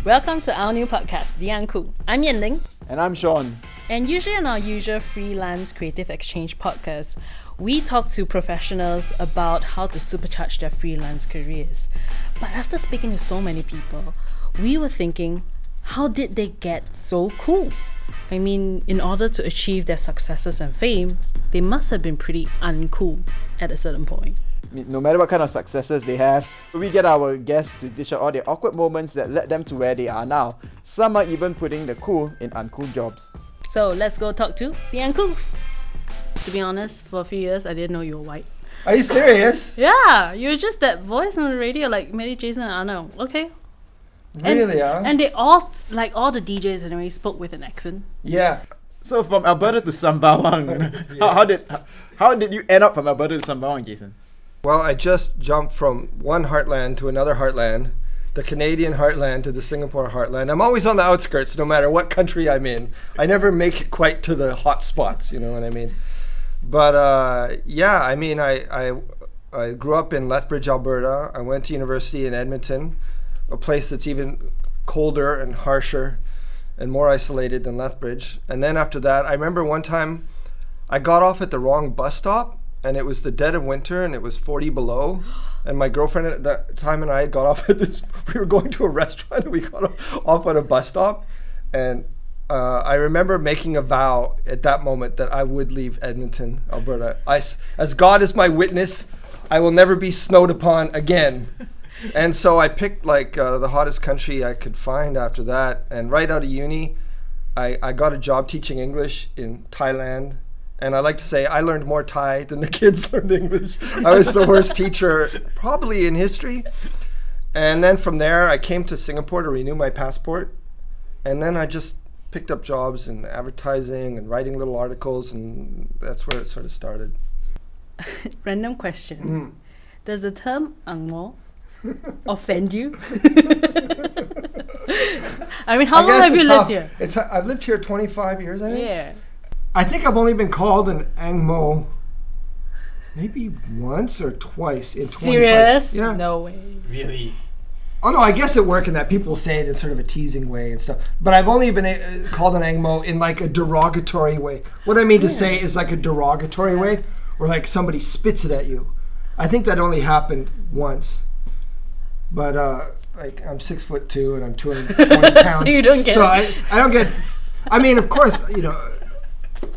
Welcome to our new podcast, The Uncool. I'm Yanling. And I'm Sean. And usually in our usual freelance creative exchange podcast, we talk to professionals about how to supercharge their freelance careers. But after speaking to so many people, we were thinking, how did they get so cool? I mean, in order to achieve their successes and fame, they must have been pretty uncool at a certain point. No matter what kind of successes they have, we get our guests to dish out all the awkward moments that led them to where they are now. Some are even putting the cool in uncool jobs. So let's go talk to the uncools. To be honest, for a few years, I didn't know you were white. Are you serious? Yeah, you were just that voice on the radio like Mary, Jason, and Arno. Okay. Really, And they all, like all the DJs anyway, spoke with an accent. Yeah. So from Alberta to Sembawang, how did you end up from Alberta to Sembawang, Jason? Well, I just jumped from one heartland to another heartland, the Canadian heartland to the Singapore heartland. I'm always on the outskirts, no matter what country I'm in. I never make it quite to the hot spots, you know what I mean? But yeah, I mean, I grew up in Lethbridge, Alberta. I went to university in Edmonton, a place that's even colder and harsher and more isolated than Lethbridge. And then after that, I remember one time I got off at the wrong bus stop, and it was the dead of winter, and it was 40 below. And my girlfriend at that time and I got off at this, we were going to a restaurant, and we got off at a bus stop. And I remember making a vow at that moment that I would leave Edmonton, Alberta. As God is my witness, I will never be snowed upon again. And so I picked like the hottest country I could find after that. And right out of uni, I got a job teaching English in Thailand. And I like to say I learned more Thai than the kids learned English. I was the worst teacher probably in history. And then from there, I came to Singapore to renew my passport. And then I just picked up jobs in advertising and writing little articles. And that's where it sort of started. Random question. Does the term angmo offend you? I mean, how long have you lived here? I've lived here 25 years, I think. Yeah. I think I've only been called an angmo maybe once or twice in 25 years. Serious? Yeah. No way. Really? Oh no, I guess at work and that people say it in sort of a teasing way and stuff. But I've only been called an angmo in like a derogatory way. What I mean to say is like a derogatory way, where like somebody spits it at you. I think that only happened once. But like I'm 6'2" and I'm 220 pounds. So you don't get it. I don't get. I mean, of course, you know.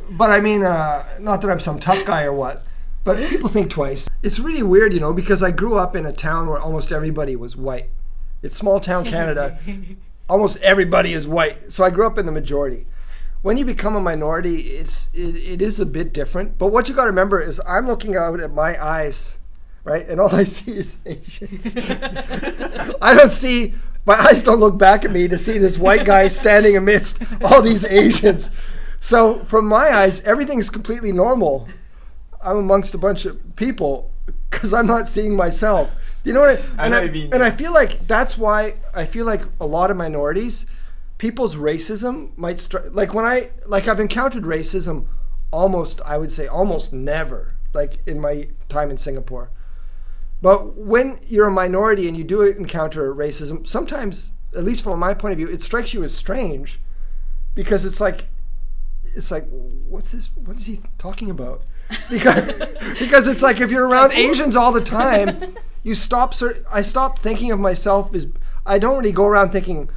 But I mean, not that I'm some tough guy or what, but people think twice. It's really weird, you know, because I grew up in a town where almost everybody was white. It's small town Canada. Almost everybody is white. So I grew up in the majority. When you become a minority, it is a bit different. But what you got to remember is I'm looking out at my eyes, right? And all I see is Asians. My eyes don't look back at me to see this white guy standing amidst all these Asians. So from my eyes, everything's completely normal. I'm amongst a bunch of people because I'm not seeing myself. You know what I mean? And I feel like that's why I feel like a lot of minorities, people's racism might I've encountered racism almost never, like in my time in Singapore. But when you're a minority and you do encounter racism, sometimes, at least from my point of view, it strikes you as strange because it's like, what is he talking about? Because it's like if you're around Asians all the time, I stop thinking of myself as, I don't really go around thinking,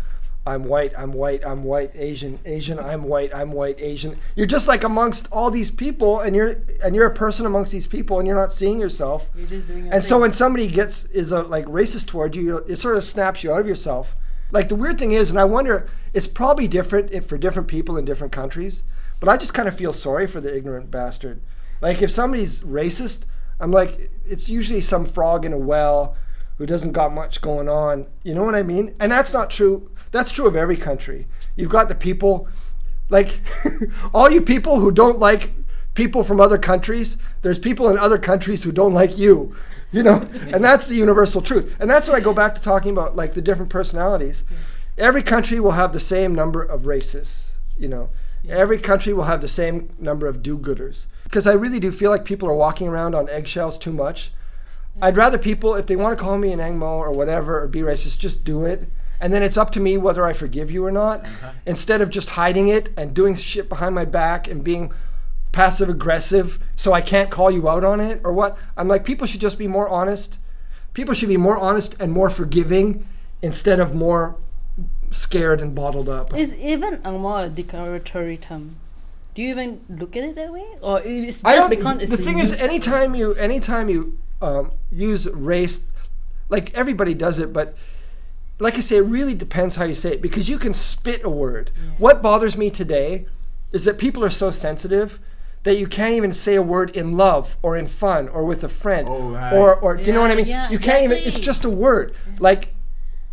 I'm white, Asian, I'm white, Asian. You're just like amongst all these people, and you're a person amongst these people, and you're not seeing yourself. You're just doing your and thing. so when somebody is like racist toward you, it sort of snaps you out of yourself. Like the weird thing is, and I wonder, it's probably different for different people in different countries, but I just kind of feel sorry for the ignorant bastard. Like if somebody's racist, I'm like, it's usually some frog in a well who doesn't got much going on. You know what I mean? And that's not true. That's true of every country. You've got the people, like all you people who don't like people from other countries, there's people in other countries who don't like you, you know? And that's the universal truth. And that's when I go back to talking about like the different personalities. Every country will have the same number of racists, you know? Every country will have the same number of do-gooders. Because I really do feel like people are walking around on eggshells too much. I'd rather people, if they want to call me an angmo or whatever, or be racist, just do it. and then it's up to me whether I forgive you or not, instead of just hiding it and doing shit behind my back and being passive aggressive so I can't call you out on it or what. I'm like, people should just be more honest. People should be more honest and more forgiving instead of more scared and bottled up. Is even angmo a derogatory term? Do you even look at it that way, or it's I just don't, because it's the thing is, anytime you use race, like everybody does it, but like I say, it really depends how you say it, because you can spit a word. Yeah. What bothers me today is that people are so sensitive that you can't even say a word in love or in fun or with a friend. Oh, right. Or do you know what I mean? Yeah, you can't exactly. even, it's just a word. Yeah. Like,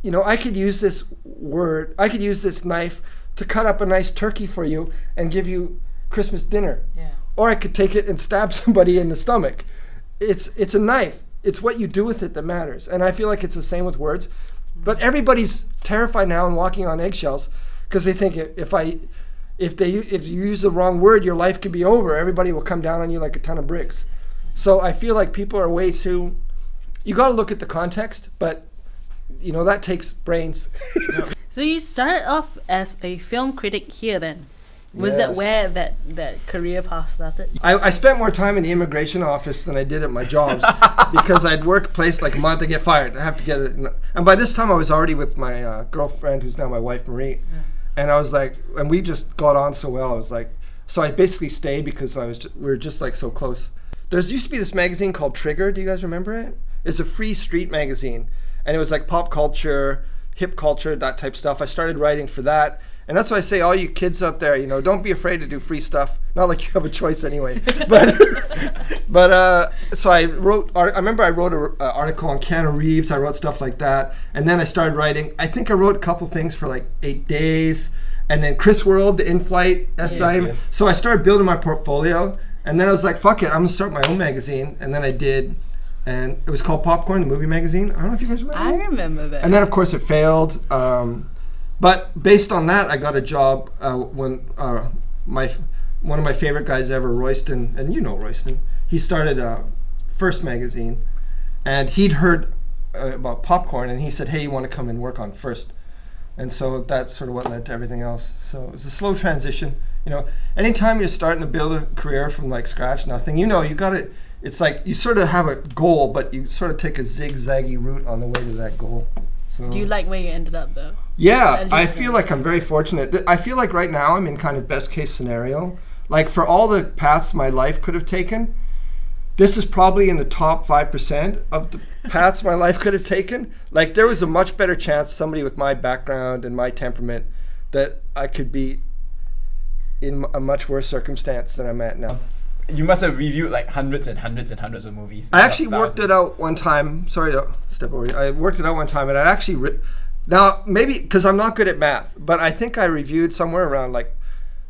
you know, I could use this word, I could use this knife to cut up a nice turkey for you and give you Christmas dinner. Yeah. Or I could take it and stab somebody in the stomach. It's a knife. It's what you do with it that matters. And I feel like it's the same with words. But everybody's terrified now and walking on eggshells because they think if you use the wrong word, your life could be over. Everybody will come down on you like a ton of bricks. So I feel like people are way too. You got to look at the context, but you know that takes brains. So you started off as a film critic here, then. Was Yes. that where that career path started? I spent more time in the immigration office than I did at my jobs because I'd work a place like a month, I get fired. I have to get it. And by this time I was already with my girlfriend, who's now my wife, Marie. Yeah. And I was like, and we just got on so well. I was like, so I basically stayed because we were just like so close. There's used to be this magazine called Trigger. Do you guys remember it? It's a free street magazine. And it was like pop culture, hip culture, that type stuff. I started writing for that. And that's why I say, all you kids out there, you know, don't be afraid to do free stuff. Not like you have a choice anyway. But so I remember I wrote an article on Keanu Reeves. I wrote stuff like that. And then I started writing. I think I wrote a couple things for like 8 days. And then Chris World, the in-flight essay. Yes. So I started building my portfolio. And then I was like, fuck it, I'm going to start my own magazine. And then I did. And it was called Popcorn, the movie magazine. I don't know if you guys remember. I remember that. And then, of course, it failed. But based on that, I got a job when one of my favorite guys ever, Royston, and you know Royston, he started First Magazine, and he'd heard about Popcorn, and he said, hey, you want to come and work on First? And so that's sort of what led to everything else. So it was a slow transition. You know, anytime you're starting to build a career from like scratch, nothing, you know, you got to, it's like you sort of have a goal, but you sort of take a zigzaggy route on the way to that goal. So, do you like where you ended up though? Yeah, I feel like I'm very fortunate. I feel like right now I'm in kind of best case scenario. Like for all the paths my life could have taken, this is probably in the top 5% of the paths my life could have taken. Like there was a much better chance somebody with my background and my temperament that I could be in a much worse circumstance than I'm at now. You must have reviewed like hundreds and hundreds and hundreds of movies. I actually worked it out one time. Sorry to step over you. I worked it out one time and I actually... Now, maybe because I'm not good at math, but I think I reviewed somewhere around like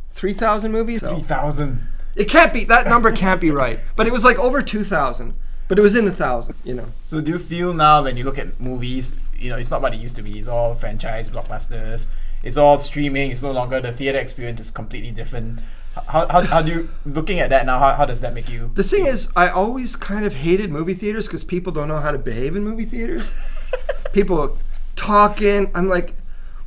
3,000 movies. 3,000. It can't be, that number can't be right. But it was like over 2,000. But it was in the thousands, you know. So do you feel now when you look at movies, you know, it's not what it used to be. It's all franchise, blockbusters. It's all streaming. It's no longer, the theater experience is completely different. How do you, looking at that now, how does that make you? The thing is, I always kind of hated movie theaters because people don't know how to behave in movie theaters. People talking. I'm like,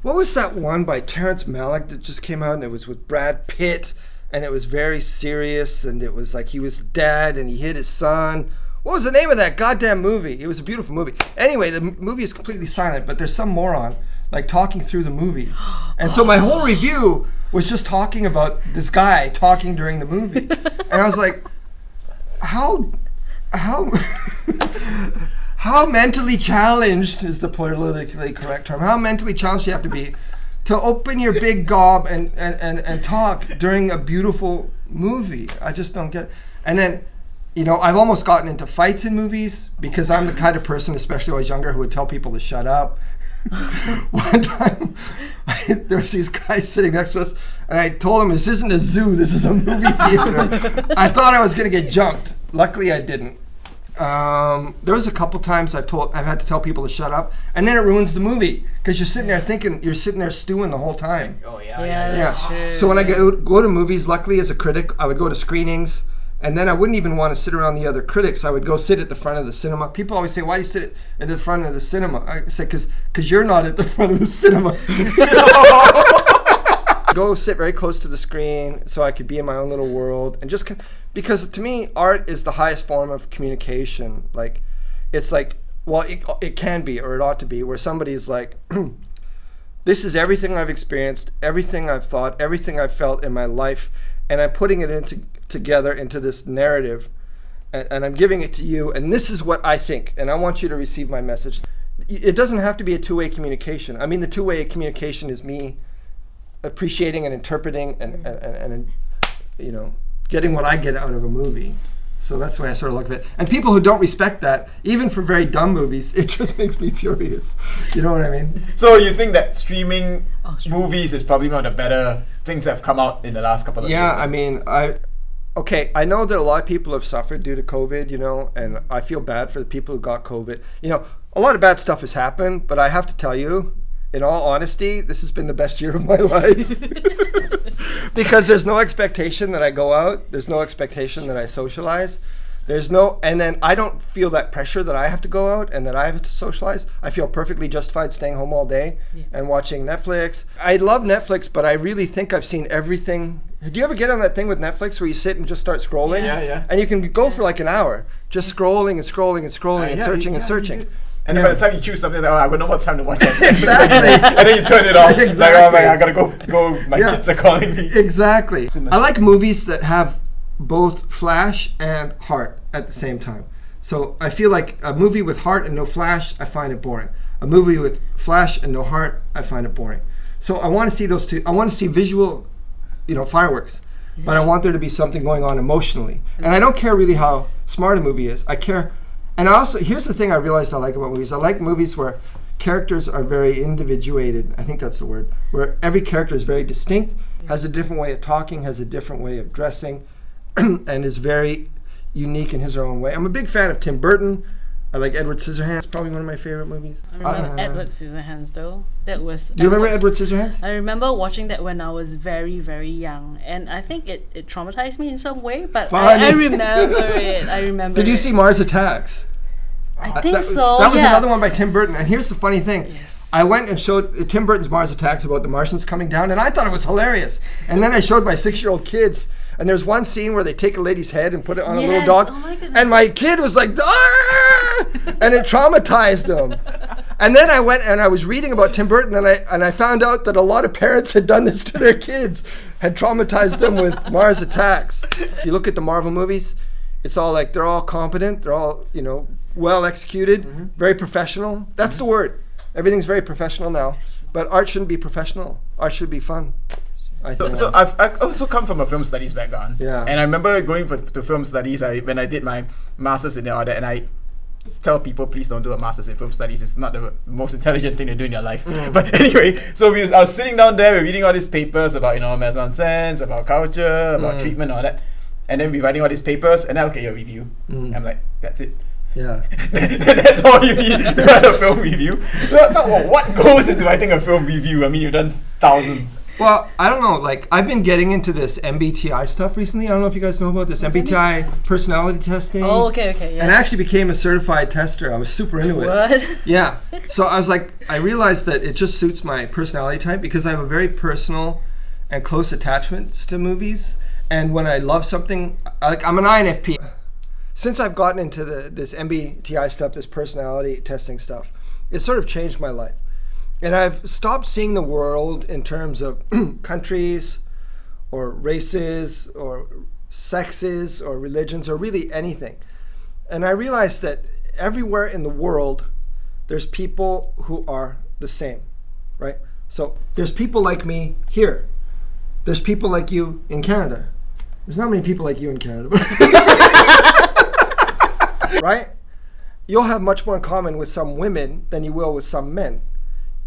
what was that one by Terrence Malick that just came out and it was with Brad Pitt and it was very serious and it was like he was dead and he hit his son. What was the name of that goddamn movie? It was a beautiful movie. Anyway, the movie is completely silent, but there's some moron like talking through the movie. And so my whole review was just talking about this guy talking during the movie. And I was like, how mentally challenged is the politically correct term? How mentally challenged you have to be to open your big gob and talk during a beautiful movie? I just don't get it. And then, you know, I've almost gotten into fights in movies because I'm the kind of person, especially when I was younger, who would tell people to shut up. One time, there was these guys sitting next to us, and I told them, this isn't a zoo, this is a movie theater. I thought I was going to get jumped. Luckily, I didn't. There was a couple times I've had to tell people to shut up, and then it ruins the movie because you're sitting there thinking, you're sitting there stewing the whole time. Oh yeah. That's true. So when I go to movies, luckily as a critic, I would go to screenings, And then I wouldn't even want to sit around the other critics. I would go sit at the front of the cinema. People always say, why do you sit at the front of the cinema? I say, because you're not at the front of the cinema. Go sit very close to the screen so I could be in my own little world. And just because to me, art is the highest form of communication. Like, it's like, well, it can be, or it ought to be, where somebody's like, this is everything I've experienced, everything I've thought, everything I've felt in my life, and I'm putting it together into this narrative, and I'm giving it to you, and this is what I think, and I want you to receive my message. It doesn't have to be a two-way communication. I mean, the two-way communication is me appreciating and interpreting and you know, getting what I get out of a movie. So that's the way I sort of look at it. And people who don't respect that, even for very dumb movies, it just makes me furious. You know what I mean? So you think that streaming movies is probably one of the better things that have come out in the last couple of years? Yeah, I mean, I know that a lot of people have suffered due to COVID, you know, and I feel bad for the people who got COVID. You know, a lot of bad stuff has happened, but I have to tell you, in all honesty, this has been the best year of my life. Because there's no expectation that I go out. There's no expectation that I socialize. And then I don't feel that pressure that I have to go out and that I have to socialize. I feel perfectly justified staying home all day and watching Netflix. I love Netflix, but I really think I've seen everything. Do you ever get on that thing with Netflix where you sit and just start scrolling? Yeah. And you can go for like an hour, just scrolling and scrolling and scrolling and searching and searching. And then by the time you choose something, I've got no more time to watch it. Exactly. And then you turn it off. Exactly. Like, oh man, I gotta go. My kids are calling me. Exactly. I like movies that have both flash and heart at the same time. So I feel like a movie with heart and no flash, I find it boring. A movie with flash and no heart, I find it boring. So I want to see those two. I want to see visual, you know, fireworks. But I want there to be something going on emotionally. And I don't care really how smart a movie is. I care. And also, here's the thing I realized I like about movies. I like movies where characters are very individuated. I think that's the word. Where every character is very distinct, has a different way of talking, has a different way of dressing, and is very unique in his or her own way. I'm a big fan of Tim Burton. I like Edward Scissorhands. It's probably one of my favorite movies. I remember Edward Scissorhands though. That was. Do you remember Edward Scissorhands? I remember watching that when I was very, very young, and I think it traumatized me in some way. But I remember it. I remember. Did you see Mars Attacks? I think so. That was another one by Tim Burton. And here's the funny thing. Yes. I went and showed Tim Burton's Mars Attacks about the Martians coming down, and I thought it was hilarious. And then I showed my 6-year-old kids, and there's one scene where they take a lady's head and put it on a little dog. Oh my goodness. And my kid was like, ah! And it traumatized them. And then I went and I was reading about Tim Burton, and I found out that a lot of parents had done this to their kids, had traumatized them with Mars Attacks. If you look at the Marvel movies, it's all like they're all competent, they're all, you know, well executed, very professional. That's the word. Everything's very professional now. But art shouldn't be professional. Art should be fun. So I've also come from a film studies background. Yeah. And I remember going to film studies when I did my master's in all that, and I tell people, please don't do a master's in film studies. It's not the most intelligent thing to do in your life. But anyway, so I was sitting down there, we're reading all these papers about, you know, mise-en-scène, about culture, about treatment, all that. And then we're writing all these papers, and I look at your review. I'm like, that's it. Yeah. That's all you need to write a film review. So what goes into writing a film review? I mean, you've done thousands. Well, I don't know. Like, I've been getting into this MBTI stuff recently. I don't know if you guys know about this. MBTI personality testing. Oh, okay, yes. And I actually became a certified tester. I was super into it. What? Yeah. So I was like, I realized that it just suits my personality type because I have a very personal and close attachments to movies. And when I love something, like I'm an INFP. Since I've gotten into this MBTI stuff, this personality testing stuff, it's sort of changed my life. And I've stopped seeing the world in terms of countries or races or sexes or religions or really anything. And I realized that everywhere in the world, there's people who are the same, right? So there's people like me here. There's people like you in Canada. There's not many people like you in Canada. Right? You'll have much more in common with some women than you will with some men.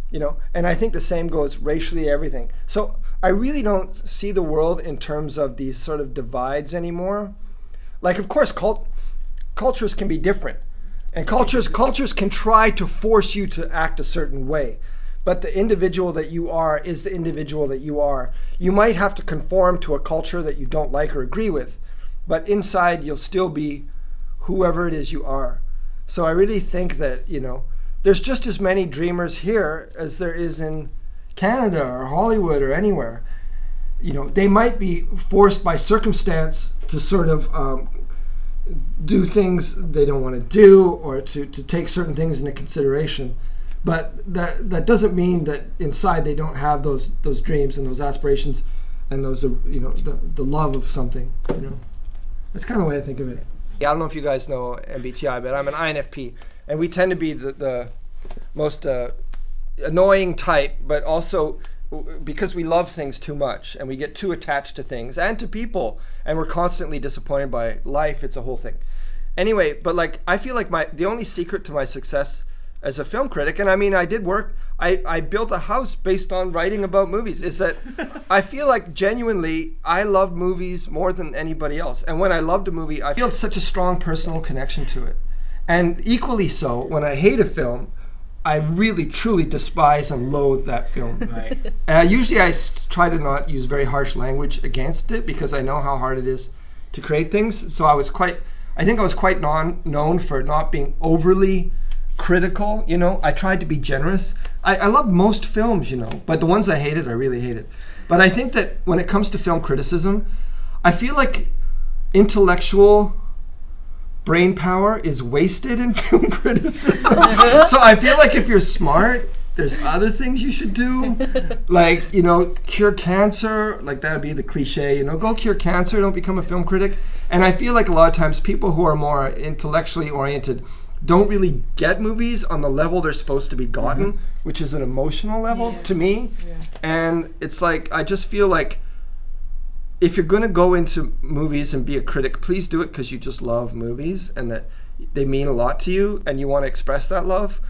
You know, and I think the same goes racially, everything. So I really don't see the world in terms of these sort of divides anymore. Like, of course, cultures can be different, and cultures can try to force you to act a certain way. But the individual that you are is the individual that you are. You might have to conform to a culture that you don't like or agree with, but inside you'll still be whoever it is you are. So I really think that, there's just as many dreamers here as there is in Canada or Hollywood or anywhere. They might be forced by circumstance to sort of do things they don't want to do, or to take certain things into consideration. But that doesn't mean that inside they don't have those dreams and those aspirations and those the love of something. That's kind of the way I think of it. I don't know if you guys know MBTI, but I'm an INFP, and we tend to be the most annoying type, but also because we love things too much and we get too attached to things and to people, and we're constantly disappointed by life. It's a whole thing. Anyway, but I feel like the only secret to my success as a film critic, and I mean, I did work, I built a house based on writing about movies, is that I feel like genuinely I love movies more than anybody else. And when I loved a movie, I feel such a strong personal connection to it. And equally so, when I hate a film, I really, truly despise and loathe that film. Right. Usually I try to not use very harsh language against it because I know how hard it is to create things. So I think I was quite known for not being overly critical. I tried to be generous. I love most films, but the ones I hated, I really hated. But I think that when it comes to film criticism, I feel like intellectual brain power is wasted in film criticism. So I feel like if you're smart, there's other things you should do, like cure cancer. Like that would be the cliche. Go cure cancer. Don't become a film critic. And I feel like a lot of times people who are more intellectually oriented don't really get movies on the level they're supposed to be gotten, which is an emotional level to me. Yeah. And it's like, I just feel like if you're going to go into movies and be a critic, please do it because you just love movies and that they mean a lot to you and you want to express that love.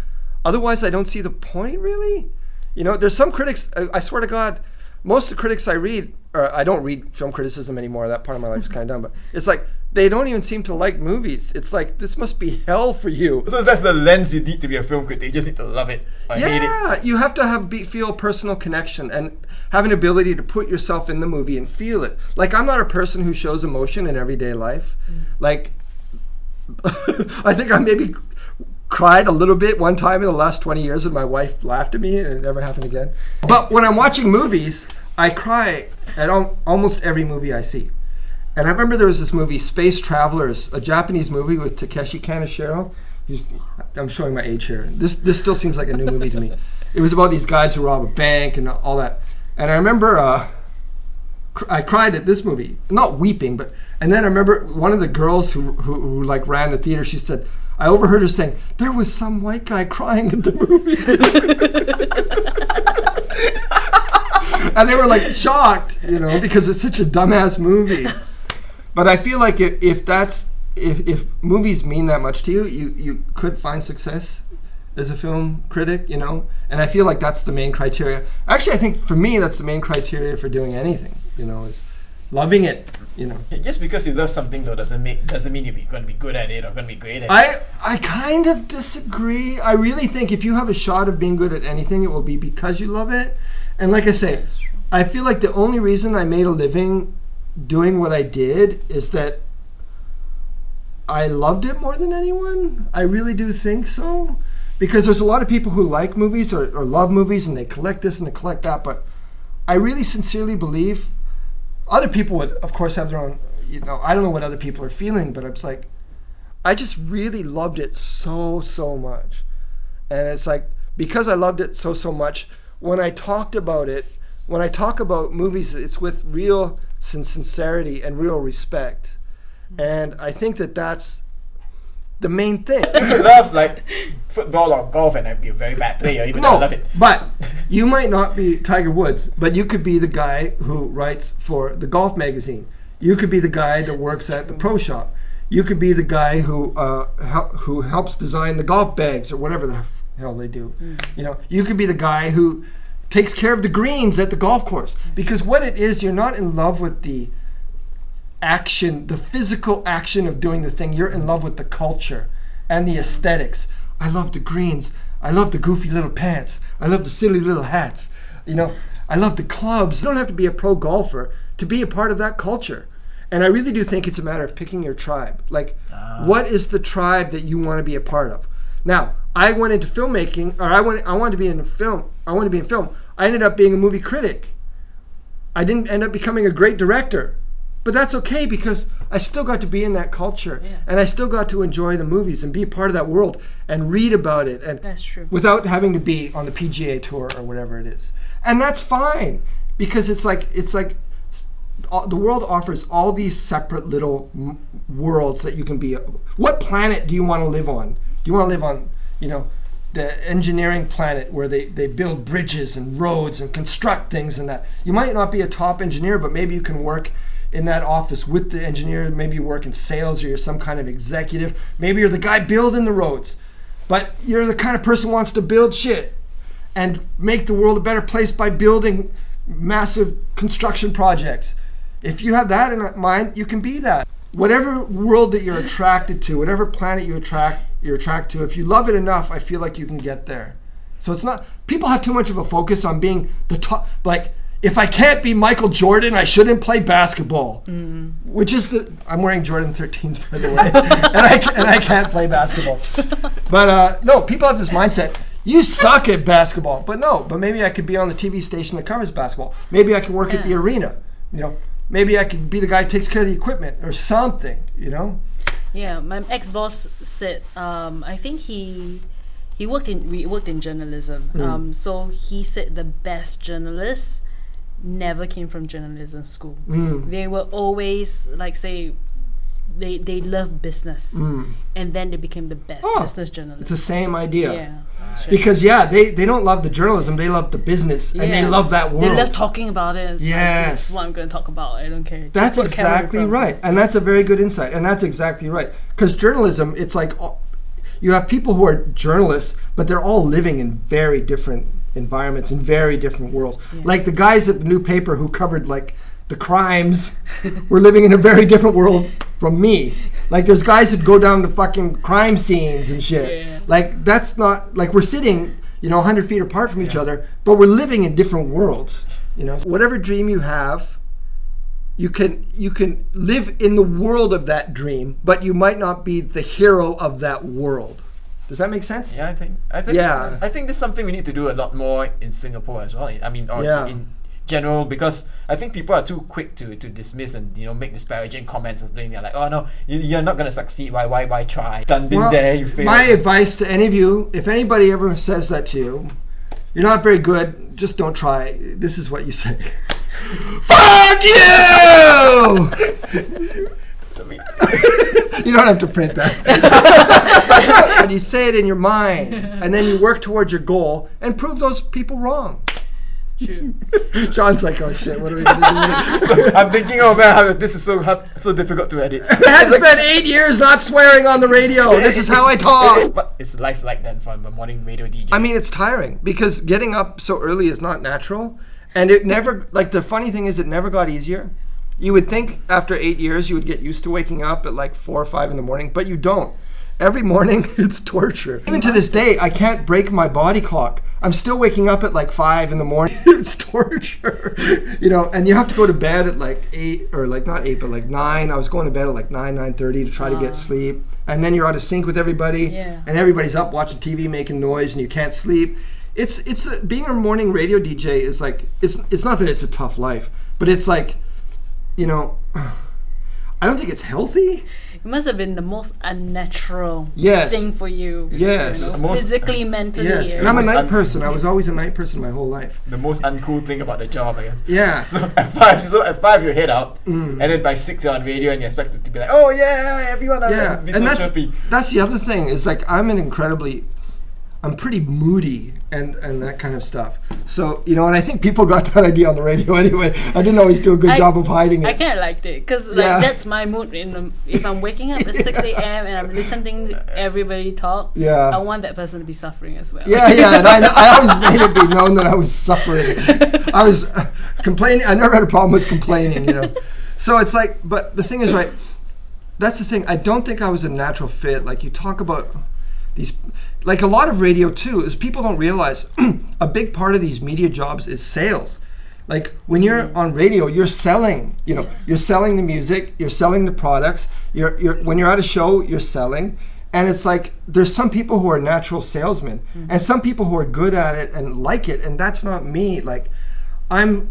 Otherwise, I don't see the point, really. There's some critics, I swear to God, most of the critics I read, or I don't read film criticism anymore, that part of my life is kind of done, but it's like, they don't even seem to like movies. It's like, this must be hell for you. So that's the lens you need to be a film critic. You just need to love it or hate it. You have to feel personal connection and have an ability to put yourself in the movie and feel it. Like, I'm not a person who shows emotion in everyday life. Like, I think I maybe cried a little bit one time in the last 20 years and my wife laughed at me and it never happened again. But when I'm watching movies, I cry at almost every movie I see. And I remember there was this movie, Space Travelers, a Japanese movie with Takeshi Kaneshiro. I'm showing my age here. This still seems like a new movie to me. It was about these guys who rob a bank and all that. And I remember I cried at this movie, not weeping, but. And then I remember one of the girls who ran the theater. She said, I overheard her saying, "There was some white guy crying at the movie." And they were like shocked, because it's such a dumbass movie. But I feel like if movies mean that much to you, you could find success as a film critic, And I feel like that's the main criteria. Actually, I think for me, that's the main criteria for doing anything, is loving it, Just because you love something though doesn't mean you're going to be good at it or going to be great at it. I kind of disagree. I really think if you have a shot of being good at anything, it will be because you love it. And like I say, I feel like the only reason I made a living doing what I did is that I loved it more than anyone. I really do think so. Because there's a lot of people who like movies or love movies and they collect this and they collect that. But I really sincerely believe other people would, of course, have their own, I don't know what other people are feeling, but it's like, I just really loved it so much. And it's like, because I loved it so much, when I talk about movies, it's with real sincerity and real respect. And I think that's the main thing. You could love like football or golf and I'd be a very bad player, even though I love it. But you might not be Tiger Woods, but you could be the guy who writes for the golf magazine. You could be the guy that works at the pro shop. You could be the guy who helps design the golf bags or whatever the hell they do. You could be the guy who takes care of the greens at the golf course. Because what it is, you're not in love with the action, the physical action of doing the thing. You're in love with the culture and the aesthetics. I love the greens. I love the goofy little pants. I love the silly little hats. I love the clubs. You don't have to be a pro golfer to be a part of that culture. And I really do think it's a matter of picking your tribe. Like, what is the tribe that you want to be a part of? Now, I went into filmmaking, or I wanted to be in film. I wanted to be in film. I ended up being a movie critic. I didn't end up becoming a great director. But that's okay, because I still got to be in that culture. Yeah. And I still got to enjoy the movies and be a part of that world and read about it. And That's true. without having to be on the PGA tour or whatever it is. And that's fine, because it's like the world offers all these separate little worlds that you can be. What planet do you want to live on? Do you want to live on, the engineering planet where they build bridges and roads and construct things and that? You might not be a top engineer, but maybe you can work in that office with the engineer. Maybe you work in sales, or you're some kind of executive. Maybe you're the guy building the roads, but you're the kind of person who wants to build shit and make the world a better place by building massive construction projects. If you have that in mind, you can be that. Whatever world that you're attracted to, whatever planet you're attracted to, if you love it enough, I feel like you can get there. So it's not, people have too much of a focus on being the top, like, if I can't be Michael Jordan, I shouldn't play basketball. Which is I'm wearing Jordan 13s, by the way, and I can't play basketball. But no, people have this mindset, you suck at basketball. But maybe I could be on the TV station that covers basketball. Maybe I could work at the arena, Maybe I could be the guy who takes care of the equipment or something, Yeah, my ex-boss said, I think we worked in journalism. So he said the best journalists never came from journalism school. They were always, like, say, they love business, and then they became the best business journalists. It's the same idea. Yeah. Because they don't love the journalism, they love the business, and they love that world. They love talking about it. It's like, Yes. this is what I'm going to talk about. I don't care. That's exactly right. And that's a very good insight. And that's exactly right. Because journalism, it's like you have people who are journalists, but they're all living in very different environments, in very different worlds. Yeah. Like the guys at the new paper who covered like the crimes were living in a very different world from me. Like there's guys who'd go down to fucking crime scenes and shit. Yeah. Like that's not, like we're sitting, 100 feet apart from each other, but we're living in different worlds. Whatever dream you have, you can live in the world of that dream, but you might not be the hero of that world. Does that make sense? Yeah, I think this is something we need to do a lot more in Singapore as well. I mean, in general, because I think people are too quick to dismiss and make disparaging comments and things. They're like, oh no, you're not gonna succeed. Why try? Done, been there. You failed. My advice to any of you, if anybody ever says that to you, you're not very good. Just don't try. This is what you say. Fuck you! You don't have to print that. And you say it in your mind, and then you work towards your goal and prove those people wrong. True. John's like, oh shit, what are we gonna do? So I'm thinking, oh man, how this is so difficult to edit. I had to spend 8 years not swearing on the radio. This is how I talk. But it's life like then for a morning radio DJ. I mean, it's tiring because getting up so early is not natural, and it never. Like the funny thing is, it never got easier. You would think after 8 years you would get used to waking up at like 4 or 5 in the morning, but you don't. Every morning it's torture. Even to this day, I can't break my body clock. I'm still waking up at like 5 in the morning. It's torture. And you have to go to bed at like 8, or like not 8, but like 9. I was going to bed at like 9:30 to try to get sleep. And then you're out of sync with everybody, and everybody's up watching TV, making noise, and you can't sleep. It's being a morning radio DJ is like, it's not that it's a tough life, but it's like, I don't think it's healthy. It must have been the most unnatural Yes. thing for you. Yes. Physically, mentally. Yes, and I'm a night person. I was always a night person my whole life. The most uncool thing about the job, I guess. Yeah. So at 5 you head out, and then by 6 you're on radio and you're expected to be like, oh yeah, everyone, be so chirpy. That's the other thing, is like I'm pretty moody and that kind of stuff. So, and I think people got that idea on the radio anyway. I didn't always do a good job of hiding it. I kind of liked it because that's my mood. If I'm waking up at 6 a.m. and I'm listening to everybody talk, I want that person to be suffering as well. Yeah, and I always made it be known that I was suffering. I was complaining. I never had a problem with complaining, So it's like, but the thing is, right, that's the thing. I don't think I was a natural fit. Like you talk about these, like a lot of radio too, is people don't realize a big part of these media jobs is sales. Like when you're on radio, you're selling. You know, you're selling the music, you're selling the products. You're when you're at a show, you're selling. And it's like there's some people who are natural salesmen, and some people who are good at it and like it, and that's not me. Like I'm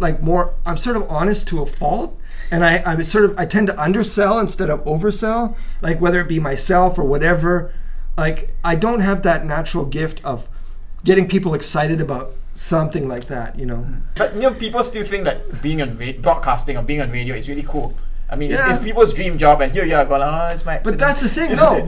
sort of honest to a fault, and I tend to undersell instead of oversell. Like whether it be myself or whatever. Like I don't have that natural gift of getting people excited about something like that, you know. But you know, people still think that being on broadcasting or being on radio is really cool. I mean, it's people's dream job, and here you are going, it's my accident. But that's the thing, no,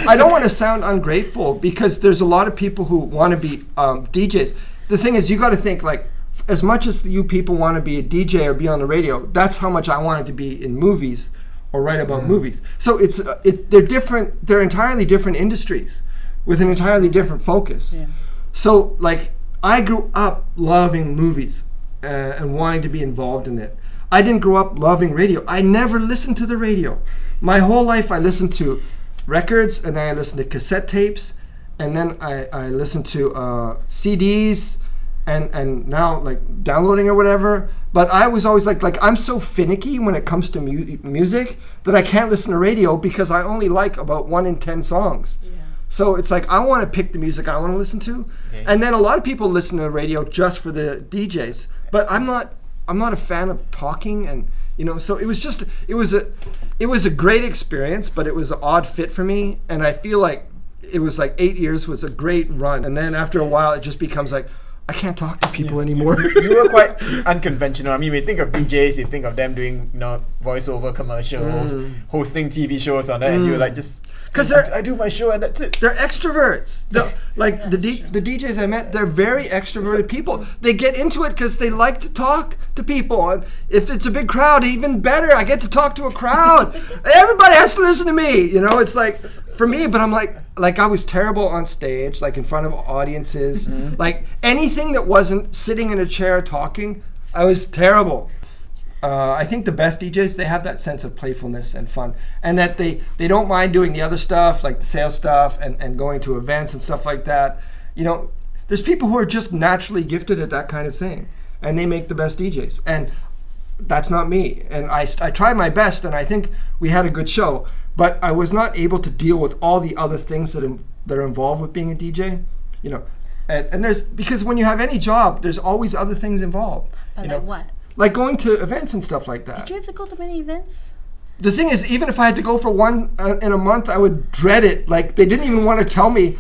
I don't want to sound ungrateful, because there's a lot of people who want to be DJs. The thing is, you got to think, like, as much as you people want to be a DJ or be on the radio, that's how much I wanted to be in movies or write about movies. So they're different, they're entirely different industries with an entirely different focus. Yeah. So, like, I grew up loving movies and wanting to be involved in it. I didn't grow up loving radio. I never listened to the radio. My whole life I listened to records, and then I listened to cassette tapes, and then I listened to CDs, and now like downloading or whatever. But I was always like I'm so finicky when it comes to music that I can't listen to radio because I only like about 1 in 10 songs. Yeah. So it's like I want to pick the music I want to listen to, and then a lot of people listen to the radio just for the DJs. But I'm not a fan of talking, and you know, so it was a great experience, but it was an odd fit for me, and I feel like it was like 8 years was a great run, and then after a while it just becomes like I can't talk to people anymore. You were quite unconventional. I mean, when you think of DJs, you think of them doing, you know, voiceover commercials, hosting TV shows on that, and you're like just because I do my show and that's it. They're extroverts. The DJs I met, they're very extroverted people. They get into it because they like to talk to people. And if it's a big crowd, even better. I get to talk to a crowd. Everybody has to listen to me. You know, it's like for me. But I'm like I was terrible on stage, like in front of audiences. Like anything that wasn't sitting in a chair talking, I was terrible. I think the best DJs, they have that sense of playfulness and fun, and that they don't mind doing the other stuff, like the sales stuff and going to events and stuff like that. You know, there's people who are just naturally gifted at that kind of thing, and they make the best DJs. And that's not me. And I tried my best, and I think we had a good show, but I was not able to deal with all the other things that are involved with being a DJ. You know, and there's, because when you have any job, there's always other things involved. But you like know? what? Like going to events and stuff like that. Did you have to go to many events? The thing is, even if I had to go for one in a month, I would dread it. Like, they didn't even want to tell me,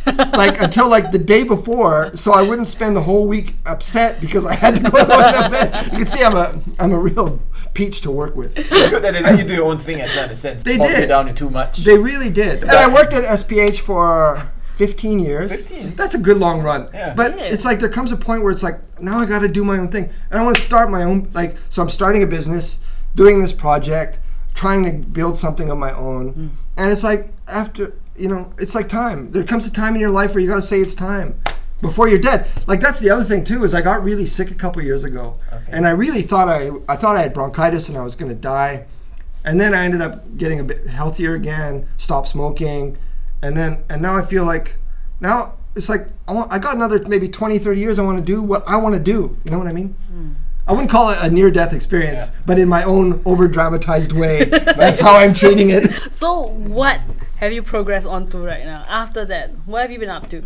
like, until like the day before, so I wouldn't spend the whole week upset because I had to go to an event. You can see I'm a real peach to work with. It's good that they let you do your own thing, in a sense. They did. did. It down to too much. They really did. And I worked at SPH for 15 years. 15? That's a good long run. Yeah. But it's like there comes a point where it's like, now I got to do my own thing. And I want to start my own, like, so I'm starting a business, doing this project, trying to build something of my own. And it's like, after, you know, it's like time. There comes a time in your life where you got to say it's time before you're dead. Like, that's the other thing too, is I got really sick a couple years ago. Okay. And I really thought I thought I had bronchitis and I was going to die. And then I ended up getting a bit healthier again, stopped smoking. And now I feel like, now it's like I got another maybe 20, 30 years I want to do what I want to do. You know what I mean? I wouldn't call it a near-death experience, but in my own over-dramatized way, that's how I'm treating it. So what have you progressed on to right now? After that, what have you been up to?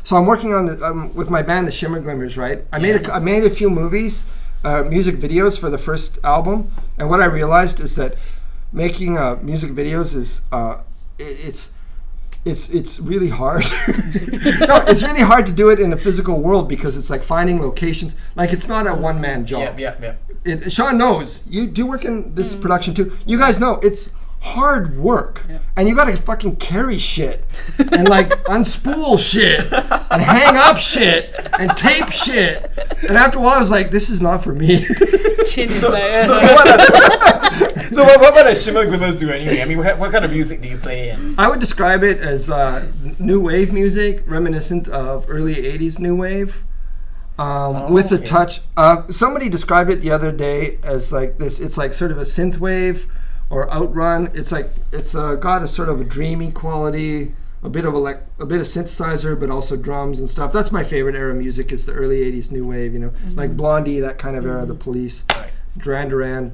So I'm working on with my band, the Shimmer Glimmers, right? I made a few movies, music videos for the first album, and what I realized is that making music videos is it's really hard. No, it's really hard to do it in the physical world because it's like finding locations. Like, it's not a one-man job. Yeah. Sean knows. You do work in this production too. You guys know it's hard work. And you gotta fucking carry shit and like unspool shit and hang up shit and tape shit. And after a while I was like, this is not for me. So what does Shimmer Glimmers do anyway? I mean, what kind of music do you play in? I would describe it as new wave music, reminiscent of early 80s new wave, with a touch. Somebody described it the other day as like this. It's like sort of a synth wave or outrun. It's like it's got a sort of a dreamy quality, a bit of synthesizer, but also drums and stuff. That's my favorite era of music. It's the early '80s new wave, like Blondie, that kind of era, the Police, Duran Duran.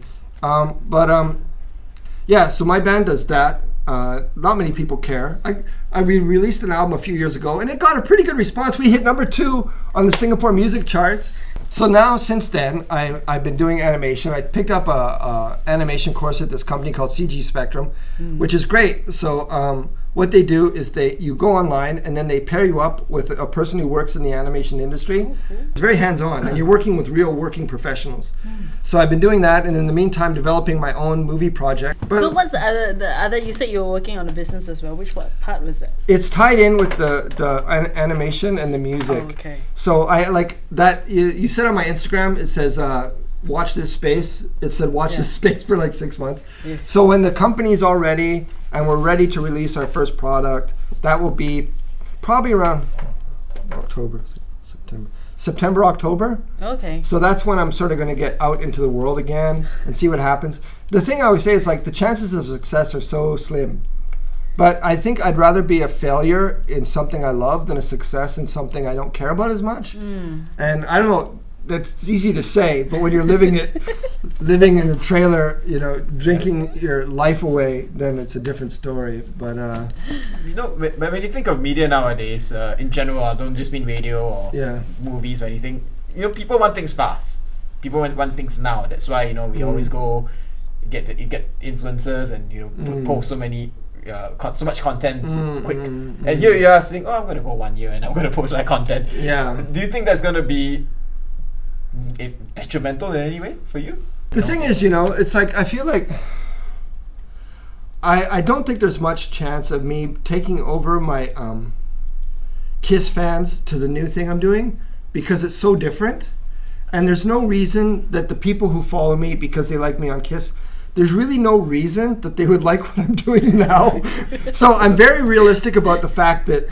Yeah. So my band does that. Not many people care. I released an album a few years ago, and it got a pretty good response. We hit number 2 on the Singapore music charts. So now, since then, I've been doing animation. I picked up a animation course at this company called CG Spectrum, which is great. So what they do is you go online, and then they pair you up with a person who works in the animation industry. It's very hands-on, and you're working with real working professionals. So I've been doing that, and in the meantime, developing my own movie project. So what's the other? You said you were working on a business as well. What part was it? It's tied in with the animation and the music. Oh, okay. So I like that. You said on my Instagram, it says, watch this space. It said watch this space for like 6 months. Yeah. So when the company's all ready and we're ready to release our first product, that will be probably around September, October. Okay. So that's when I'm sort of going to get out into the world again and see what happens. The thing I always say is like the chances of success are so slim. But I think I'd rather be a failure in something I love than a success in something I don't care about as much. And I don't know, that's easy to say, but when you're living in a trailer, drinking your life away, then it's a different story. But when you think of media nowadays, in general, I don't just mean radio or movies or anything. People want things fast. People want things now. That's why we always go get influencers and post so much content quick. And here you are saying, I'm going to go 1 year and I'm going to post my content. Yeah. Do you think that's going to be detrimental in any way for you? The thing is, it's like I feel like I don't think there's much chance of me taking over my KISS fans to the new thing I'm doing because it's so different. And there's no reason that the people who follow me because they like me on KISS, there's really no reason that they would like what I'm doing now. So I'm very realistic about the fact that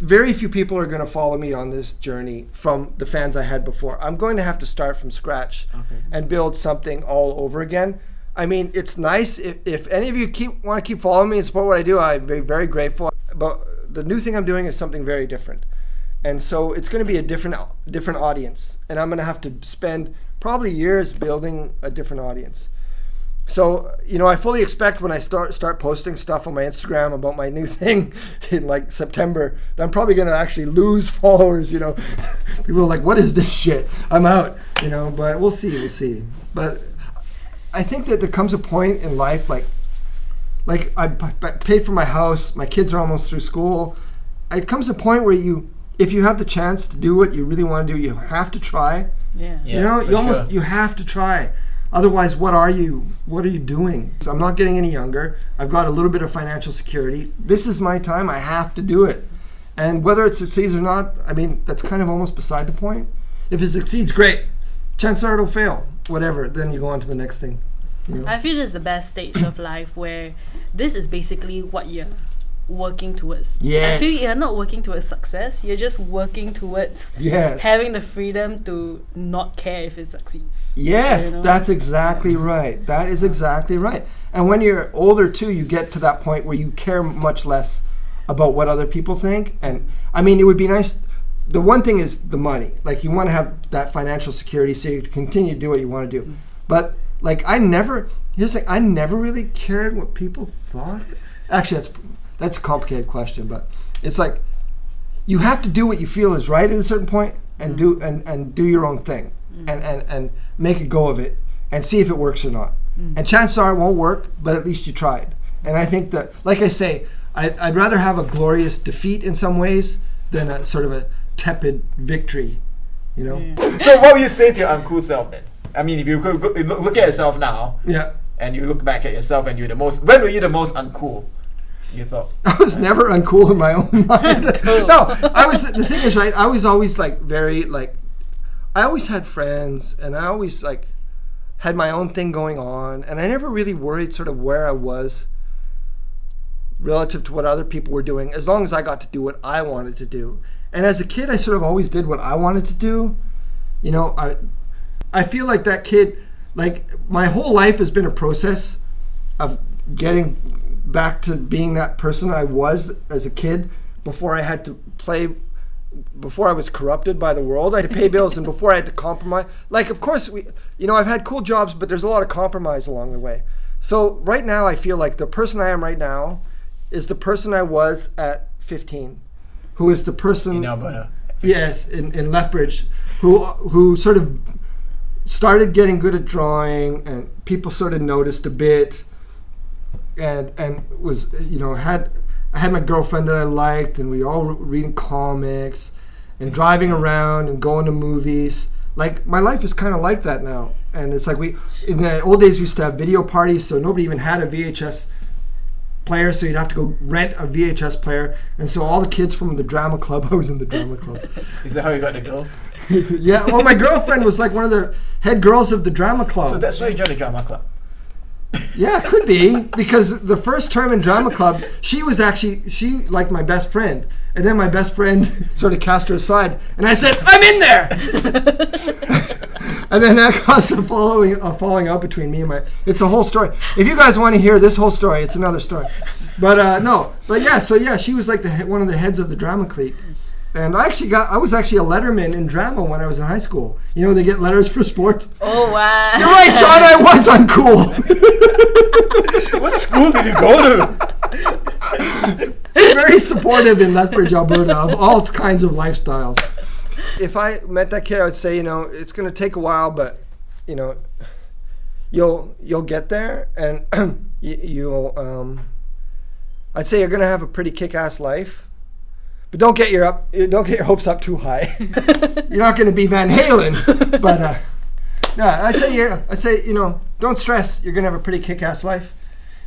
very few people are going to follow me on this journey from the fans I had before. I'm going to have to start from scratch and build something all over again. I mean, it's nice if any of you want to keep following me and support what I do, I'd be very grateful. But the new thing I'm doing is something very different. And so it's going to be a different audience. And I'm going to have to spend probably years building a different audience. So, I fully expect when I start posting stuff on my Instagram about my new thing in like September, that I'm probably going to actually lose followers, People are like, what is this shit? I'm out, but we'll see. But I think that there comes a point in life, like I paid for my house, my kids are almost through school. It comes a point where if you have the chance to do what you really want to do, you have to try. Yeah. You have to try. Otherwise, what are you doing? So I'm not getting any younger. I've got a little bit of financial security. This is my time. I have to do it. And whether it succeeds or not, I mean, that's kind of almost beside the point. If it succeeds, great. Chances are it'll fail. Whatever. Then you go on to the next thing. I feel this is the best stage of life where this is basically what you're working towards. Yes. I feel you're not working towards success. You're just working towards having the freedom to not care if it succeeds. Yes, that's exactly right. That is exactly right. And when you're older too, you get to that point where you care much less about what other people think. And I mean, it would be nice. The one thing is the money. Like you want to have that financial security so you can continue to do what you want to do. But like I never really cared what people thought. Actually, that's a complicated question, but it's like you have to do what you feel is right at a certain point and do your own thing and make a go of it and see if it works or not. And chances are it won't work, but at least you tried. And I think that, like I say, I'd rather have a glorious defeat in some ways than a sort of a tepid victory, Yeah. So what would you say to your uncool self then? I mean, if you could look at yourself now, and you look back at yourself and when were you the most uncool? You thought? I was never uncool in my own mind. No, the thing is, right, I was always like I always had friends and I always like had my own thing going on and I never really worried sort of where I was relative to what other people were doing as long as I got to do what I wanted to do. And as a kid, I sort of always did what I wanted to do. I feel like that kid, like my whole life has been a process of getting back to being that person I was as a kid before I had to play, before I was corrupted by the world. I had to pay bills, and before I had to compromise. Like, of course, I've had cool jobs, but there's a lot of compromise along the way. So right now, I feel like the person I am right now is the person I was at 15, who is the person in Alberta. Yes, in Lethbridge, who sort of started getting good at drawing, and people sort of noticed a bit, and was, I had my girlfriend that I liked, and we all reading comics and driving around and going to movies. Like, my life is kind of like that now. And it's like, in the old days, we used to have video parties, so nobody even had a VHS player, so you'd have to go rent a VHS player. And so all the kids from the drama club, I was in the drama club. Is that how you got the girls? Yeah, well, my girlfriend was like one of the head girls of the drama club. So that's why you joined the drama club? Yeah, could be, because the first term in drama club, she liked my best friend, and then my best friend sort of cast her aside, and I said, I'm in there! And then that caused a falling out between me and it's a whole story. If you guys want to hear this whole story, it's another story. But she was like one of the heads of the drama clique. And I was actually a letterman in drama when I was in high school. They get letters for sports. Oh, wow. You're right, Sean, I was uncool. What school did you go to? Very supportive in Lethbridge, Alberta, of all kinds of lifestyles. If I met that kid, I would say, it's going to take a while, but, you'll get there, and I'd say you're going to have a pretty kick-ass life. But don't get your hopes up too high. You're not going to be Van Halen, but I'd say don't stress. You're going to have a pretty kick-ass life.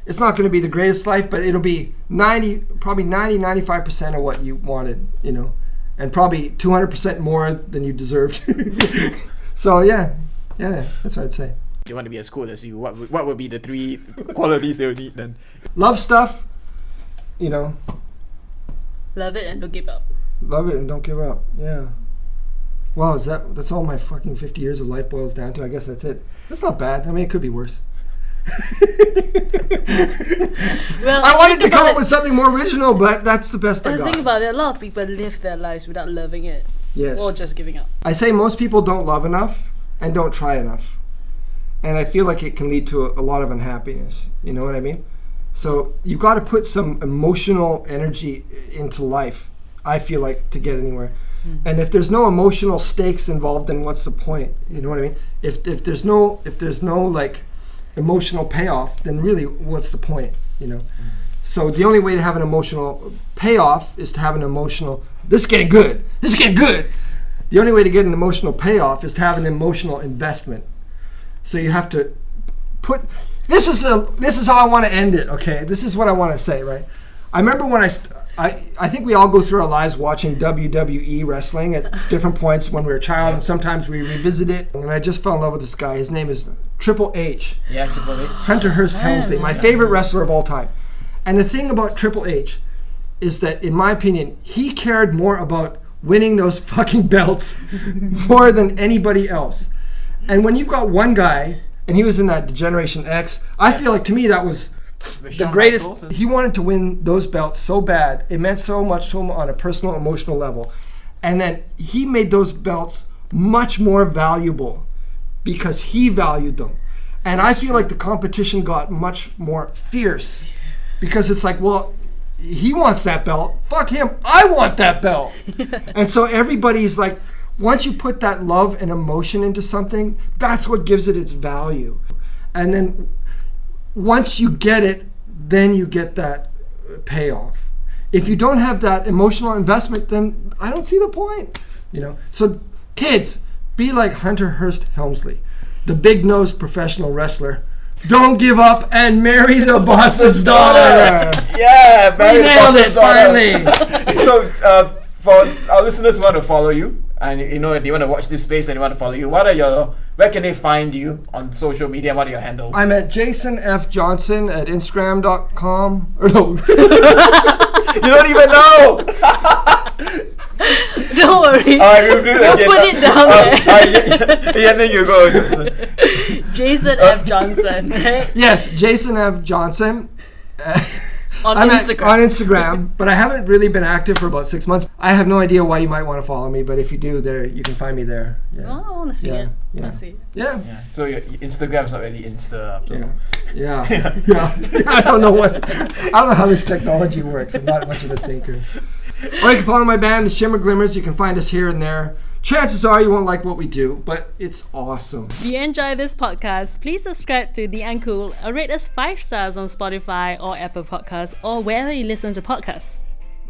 It's not going to be the greatest life, but it'll be 95% of what you wanted, and probably 200% more than you deserved. So yeah, that's what I'd say. You want to be as cool as you. What would be the 3 qualities they would need then? Love stuff, Love it and don't give up. Love it and don't give up. Yeah. Wow, that's all my fucking 50 years of life boils down to. I guess that's it. That's not bad. I mean, it could be worse. Well, I wanted to come up with something more original, but that's the best I got. Think about it. A lot of people live their lives without loving it. Yes. Or just giving up. I say most people don't love enough and don't try enough. And I feel like it can lead to a lot of unhappiness. You know what I mean? So you've got to put some emotional energy into life, I feel like, to get anywhere. And if there's no emotional stakes involved, then what's the point? You know what I mean? If there's no like emotional payoff, then really what's the point? So the only way to have an emotional payoff is to have an emotional, this is getting good. The only way to get an emotional payoff is to have an emotional investment. So you have to put. This is how I want to end it, okay? This is what I want to say, right? I remember when I think we all go through our lives watching WWE wrestling at different points when we were a child, and sometimes we revisit it. And I just fell in love with this guy. His name is Triple H. Yeah, Triple H. Hunter Hearst Helmsley, my favorite wrestler of all time. And the thing about Triple H is that, in my opinion, he cared more about winning those fucking belts more than anybody else. And when you've got one guy, and he was in that Generation X, I feel like, to me, that was the greatest. He wanted to win those belts so bad. It meant so much to him on a personal, emotional level. And then he made those belts much more valuable because he valued them. And I feel like the competition got much more fierce because it's like, well, he wants that belt. Fuck him. I want that belt. And so everybody's like, once you put that love and emotion into something, that's what gives it its value. And then once you get it, then you get that payoff. If you don't have that emotional investment, then I don't see the point. So kids, be like Hunter Hearst Helmsley, the big-nosed professional wrestler. Don't give up and marry the boss's daughter. Yeah, marry the boss's daughter. Finally. So for our listeners who want to follow you, and they want to watch this space and they want to follow you, where can they find you on social media? What are your handles? I'm at Jason F. Johnson at Instagram.com. Or no. You don't even know. Don't worry. We'll put it down there. Yeah, then you go. Jason F. Johnson, right? Yes, Jason F. Johnson. On I'm Instagram. on Instagram, but I haven't really been active for about 6 months. I have no idea why you might want to follow me, but if you do, there you can find me there. Yeah. Oh, I want to see it. I Yeah. want to see it. Yeah. Yeah. So your Instagram's not really Insta after all. Yeah. Yeah. I don't know how this technology works. I'm not much of a thinker. Or you can follow my band, the Shimmer Glimmers. You can find us here and there. Chances are you won't like what we do, but it's awesome. If you enjoy this podcast, please subscribe to The Uncool or rate us 5 stars on Spotify or Apple Podcasts or wherever you listen to podcasts.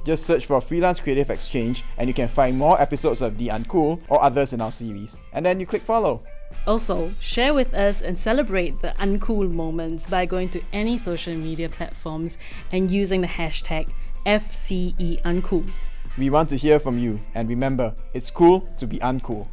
Just search for Freelance Creative Exchange and you can find more episodes of The Uncool or others in our series. And then you click follow. Also, share with us and celebrate the uncool moments by going to any social media platforms and using the hashtag FCEUncool. We want to hear from you, and remember, it's cool to be uncool.